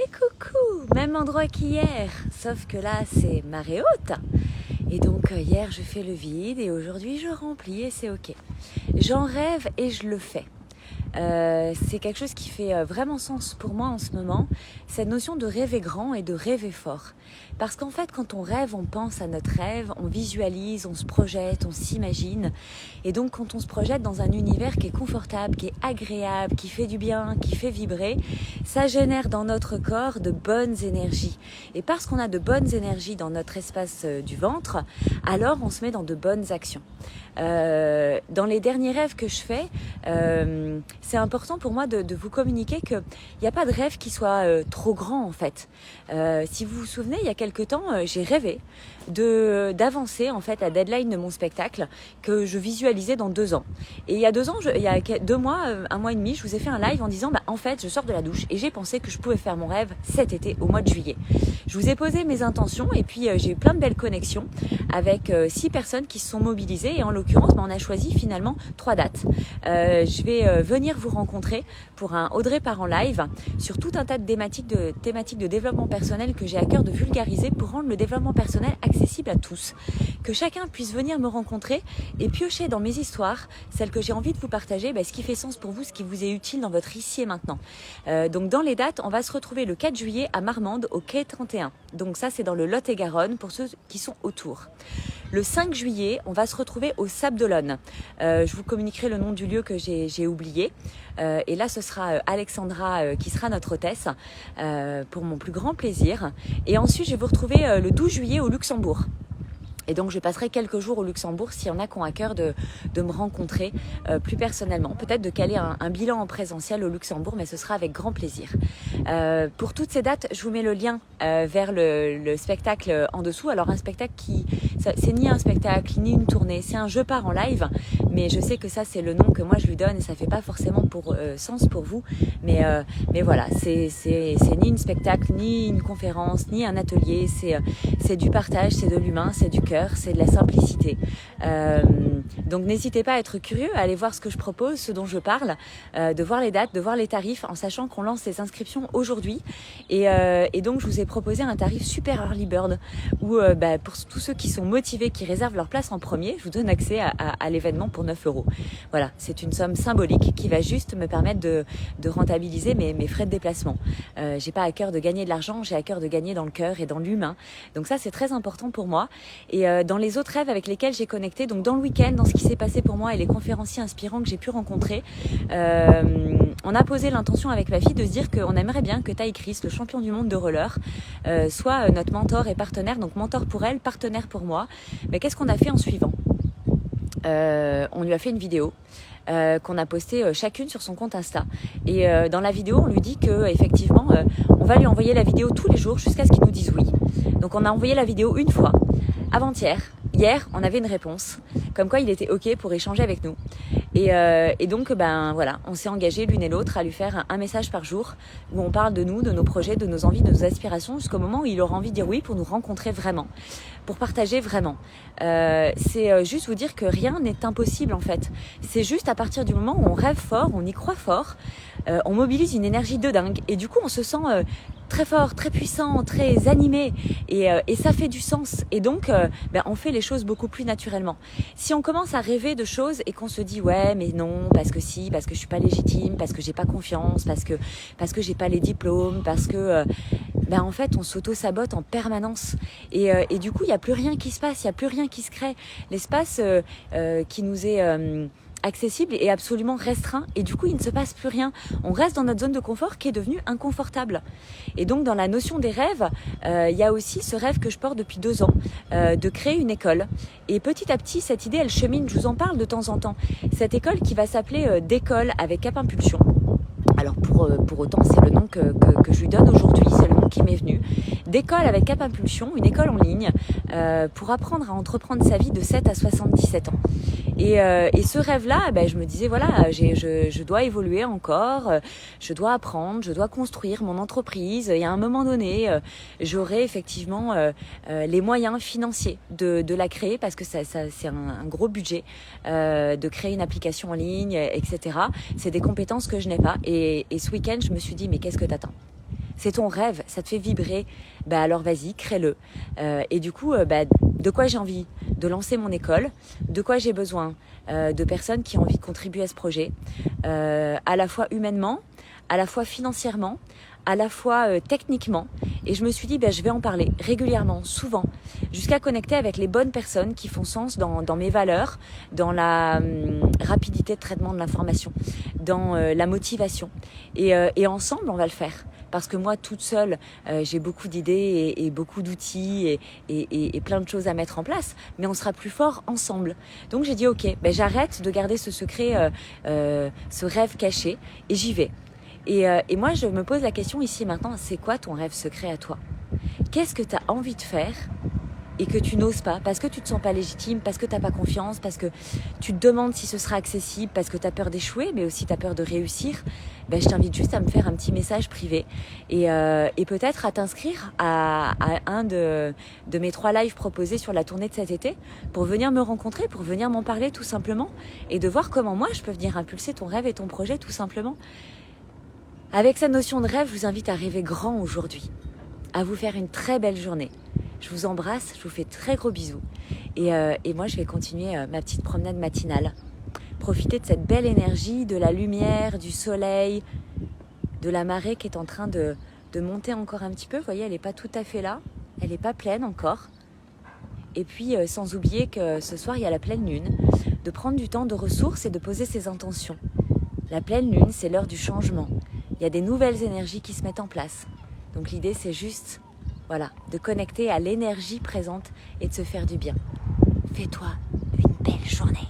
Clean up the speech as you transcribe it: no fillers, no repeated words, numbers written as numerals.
coucou, même endroit qu'hier, sauf que là c'est marée haute. Et donc hier je fais le vide et aujourd'hui je remplis et c'est ok. J'en rêve et je le fais. C'est quelque chose qui fait vraiment sens pour moi en ce moment, cette notion de rêver grand et de rêver fort. Parce qu'en fait, quand on rêve, on pense à notre rêve, on visualise, on se projette, on s'imagine. Et donc, quand on se projette dans un univers qui est confortable, qui est agréable, qui fait du bien, qui fait vibrer, ça génère dans notre corps de bonnes énergies. Et parce qu'on a de bonnes énergies dans notre espace du ventre, alors on se met dans de bonnes actions. Dans les derniers rêves que je fais, c'est important pour moi de vous communiquer qu'il n'y a pas de rêve qui soit trop grand en fait. Si vous vous souvenez, il y a quelque temps, j'ai rêvé d'avancer en fait la deadline de mon spectacle que je visualisais dans 2 ans. Et il y a 2 ans, il y a 2 mois, 1 mois et demi, je vous ai fait un live en disant en fait je sors de la douche et j'ai pensé que je pouvais faire mon rêve cet été au mois de juillet. Je vous ai posé mes intentions et puis j'ai eu plein de belles connexions avec 6 personnes qui se sont mobilisées et en l'occurrence on a choisi finalement 3 dates. Je vais venir vous rencontrer pour un Audrey part en live sur tout un tas de thématiques de développement personnel que j'ai à cœur de vulgariser pour rendre le développement personnel accessible à tous. Que chacun puisse venir me rencontrer et piocher dans mes histoires, celles que j'ai envie de vous partager, ce qui fait sens pour vous, ce qui vous est utile dans votre ici et maintenant. Donc dans les dates, on va se retrouver le 4 juillet à Marmande au quai 31. Donc ça c'est dans le Lot-et-Garonne pour ceux qui sont autour. Le 5 juillet, on va se retrouver au Sable d'Olonne. Je vous communiquerai le nom du lieu que j'ai oublié. Et là, ce sera Alexandra qui sera notre hôtesse pour mon plus grand plaisir. Et ensuite, je vais vous retrouver le 12 juillet au Luxembourg. Et donc je passerai quelques jours au Luxembourg s'il y en a qui ont à cœur de me rencontrer plus personnellement. Peut-être de caler un bilan en présentiel au Luxembourg, mais ce sera avec grand plaisir. Pour toutes ces dates, je vous mets le lien vers le spectacle en dessous. Alors un spectacle c'est ni un spectacle, ni une tournée, c'est un je pars en live. Mais je sais que ça c'est le nom que moi je lui donne et ça fait pas forcément sens pour vous. Mais voilà, c'est ni un spectacle, ni une conférence, ni un atelier. C'est du partage, c'est de l'humain, c'est du cœur. C'est de la simplicité. Donc n'hésitez pas à être curieux, à aller voir ce que je propose, ce dont je parle, de voir les dates, de voir les tarifs, en sachant qu'on lance les inscriptions aujourd'hui. Et donc je vous ai proposé un tarif super early bird, où pour tous ceux qui sont motivés, qui réservent leur place en premier, je vous donne accès à l'événement pour 9 €. Voilà, c'est une somme symbolique qui va juste me permettre de rentabiliser mes frais de déplacement. J'ai pas à cœur de gagner de l'argent, j'ai à cœur de gagner dans le cœur et dans l'humain. Donc ça c'est très important pour moi. Et dans les autres rêves avec lesquels j'ai connecté, donc dans le week-end, dans ce qui s'est passé pour moi et les conférenciers inspirants que j'ai pu rencontrer, on a posé l'intention avec ma fille de se dire qu'on aimerait bien que Ty Chris, le champion du monde de roller, soit notre mentor et partenaire, donc mentor pour elle, partenaire pour moi. Mais qu'est-ce qu'on a fait en suivant ? On lui a fait une vidéo qu'on a postée chacune sur son compte Insta. Et dans la vidéo, on lui dit que effectivement, on va lui envoyer la vidéo tous les jours jusqu'à ce qu'il nous dise oui. Donc on a envoyé la vidéo une fois, avant-hier. Hier, on avait une réponse, comme quoi il était OK pour échanger avec nous. Et donc, voilà, on s'est engagé l'une et l'autre à lui faire un message par jour où on parle de nous, de nos projets, de nos envies, de nos aspirations, jusqu'au moment où il aura envie de dire oui pour nous rencontrer vraiment, pour partager vraiment. C'est juste vous dire que rien n'est impossible en fait. C'est juste à partir du moment où on rêve fort, on y croit fort, on mobilise une énergie de dingue. Et du coup, on se sent très fort, très puissant, très animé et ça fait du sens et donc on fait les choses beaucoup plus naturellement. Si on commence à rêver de choses et qu'on se dit ouais mais non parce que si, parce que je suis pas légitime, parce que j'ai pas confiance, parce que j'ai pas les diplômes, parce que en fait on s'auto-sabote en permanence et du coup il y a plus rien qui se passe, il y a plus rien qui se crée. L'espace qui nous est accessible et absolument restreint et du coup il ne se passe plus rien, on reste dans notre zone de confort qui est devenue inconfortable. Et donc dans la notion des rêves, il y a aussi ce rêve que je porte depuis 2 ans, de créer une école et petit à petit cette idée elle chemine, je vous en parle de temps en temps, cette école qui va s'appeler d'école avec Cap Impulsion. Alors pour autant c'est le nom que je lui donne aujourd'hui, c'est le nom qui m'est venu, d'école avec Cap Impulsion, une école en ligne pour apprendre à entreprendre sa vie de 7 à 77 ans. Et ce rêve-là, je me disais voilà, je dois évoluer encore, je dois apprendre, je dois construire mon entreprise. Et à un moment donné, j'aurai effectivement les moyens financiers de la créer parce que ça c'est un gros budget de créer une application en ligne, etc. C'est des compétences que je n'ai pas. Et ce week-end, je me suis dit mais qu'est-ce que t'attends ? C'est ton rêve, ça te fait vibrer, alors vas-y, crée-le. Et du coup, de quoi j'ai envie? De lancer mon école. De quoi j'ai besoin? De personnes qui ont envie de contribuer à ce projet, à la fois humainement, à la fois financièrement, à la fois techniquement. Et je me suis dit, je vais en parler régulièrement, souvent, jusqu'à connecter avec les bonnes personnes qui font sens dans mes valeurs, dans la rapidité de traitement de l'information, dans la motivation. Et ensemble, on va le faire. Parce que moi, toute seule, j'ai beaucoup d'idées et beaucoup d'outils et plein de choses à mettre en place. Mais on sera plus fort ensemble. Donc j'ai dit, ok, j'arrête de garder ce secret, ce rêve caché, et j'y vais. Et moi, je me pose la question ici maintenant, c'est quoi ton rêve secret à toi? Qu'est-ce que tu as envie de faire et que tu n'oses pas, parce que tu te sens pas légitime, parce que tu n'as pas confiance, parce que tu te demandes si ce sera accessible, parce que tu as peur d'échouer, mais aussi tu as peur de réussir? Je t'invite juste à me faire un petit message privé et peut-être à t'inscrire à un de mes 3 lives proposés sur la tournée de cet été pour venir me rencontrer, pour venir m'en parler tout simplement et de voir comment moi je peux venir impulser ton rêve et ton projet tout simplement. Avec cette notion de rêve, je vous invite à rêver grand aujourd'hui, à vous faire une très belle journée. Je vous embrasse, je vous fais très gros bisous. Et moi, je vais continuer ma petite promenade matinale. Profiter de cette belle énergie, de la lumière, du soleil, de la marée qui est en train de monter encore un petit peu. Vous voyez, elle n'est pas tout à fait là. Elle n'est pas pleine encore. Et puis, sans oublier que ce soir, il y a la pleine lune. De prendre du temps de ressources et de poser ses intentions. La pleine lune, c'est l'heure du changement. Il y a des nouvelles énergies qui se mettent en place. Donc l'idée, c'est juste, de connecter à l'énergie présente et de se faire du bien. Fais-toi une belle journée.